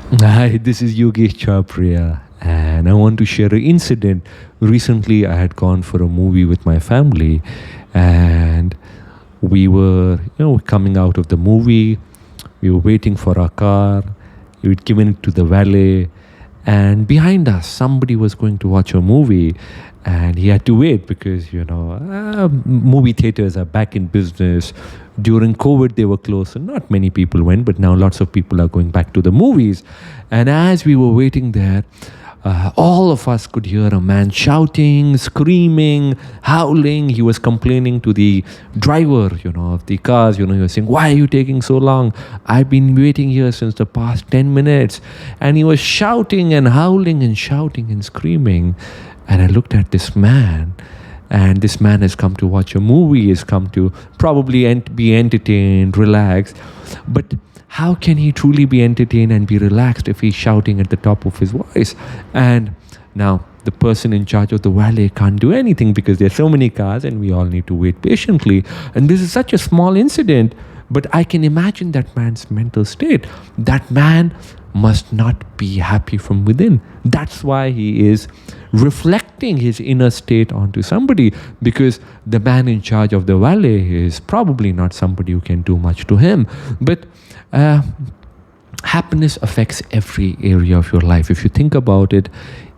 Hi, this is Yogesh Chabria, and I want to share an incident. Recently, I had gone for a movie with my family, and we were, coming out of the movie. We were waiting for our car. We had given it to the valet, and behind us, somebody was going to watch a movie, and he had to wait because movie theaters are back in business. During COVID, they were closed, and not many people went, but now lots of people are going back to the movies. And as we were waiting there, all of us could hear a man shouting, screaming, howling. He was complaining to the driver, of the cars. He was saying, "Why are you taking so long? I've been waiting here since the past 10 minutes." And he was shouting and howling and shouting and screaming. And I looked at this man, and this man has come to watch a movie, has come to probably be entertained, relaxed. But how can he truly be entertained and be relaxed if he's shouting at the top of his voice? And now the person in charge of the valet can't do anything because there's so many cars and we all need to wait patiently. And this is such a small incident, but I can imagine that man's mental state. That man must not be happy from within. That's why he is reflecting his inner state onto somebody, because the man in charge of the valet is probably not somebody who can do much to him. But happiness affects every area of your life. If you think about it,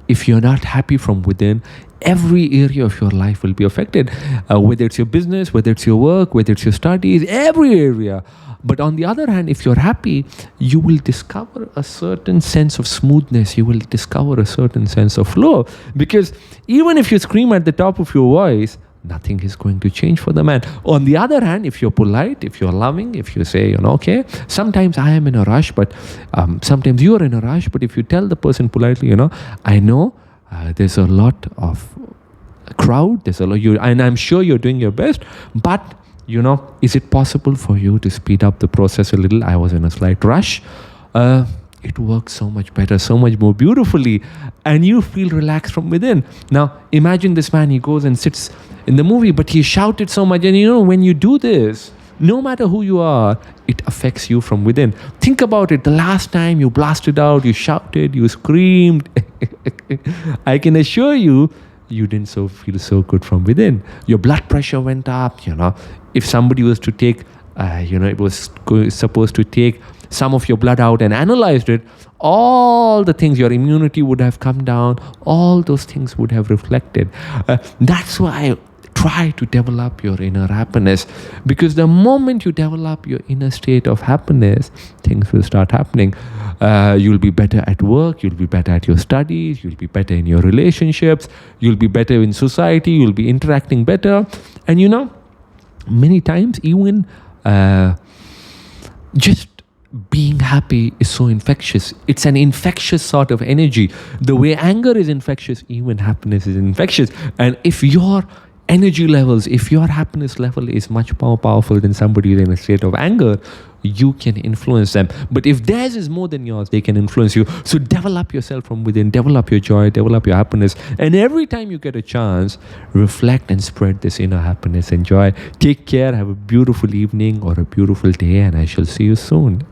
if you're not happy from within, every area of your life will be affected, whether it's your business, whether it's your work, whether it's your studies, every area. But on the other hand, if you're happy, you will discover a certain sense of smoothness. You will discover a certain sense of flow. Because even if you scream at the top of your voice, nothing is going to change for the man. On the other hand, if you're polite, if you're loving, if you say, okay, sometimes I am in a rush, but sometimes you're in a rush. But if you tell the person politely, I know there's a lot of crowd, there's a lot, and I'm sure you're doing your best, but is it possible for you to speed up the process a little? I was in a slight rush. It works so much better, so much more beautifully, and you feel relaxed from within. Now, imagine this man, he goes and sits in the movie, but he shouted so much. And when you do this, no matter who you are, it affects you from within. Think about it. The last time you blasted out, you shouted, you screamed, I can assure you, you didn't feel so good from within. Your blood pressure went up. If somebody was to take, it was supposed to take some of your blood out and analyzed it, all the things, your immunity would have come down, all those things would have reflected. That's why I try to develop your inner happiness, because the moment you develop your inner state of happiness, things will start happening. You'll be better at work, you'll be better at your studies, you'll be better in your relationships, you'll be better in society, you'll be interacting better. And many times even just being happy is so infectious. It's an infectious sort of energy. The way anger is infectious, even happiness is infectious. And if your energy levels, if your happiness level is much more powerful than somebody in a state of anger, you can influence them. But if theirs is more than yours, they can influence you. So develop yourself from within, develop your joy, develop your happiness. And every time you get a chance, reflect and spread this inner happiness and joy. Take care, have a beautiful evening or a beautiful day, and I shall see you soon.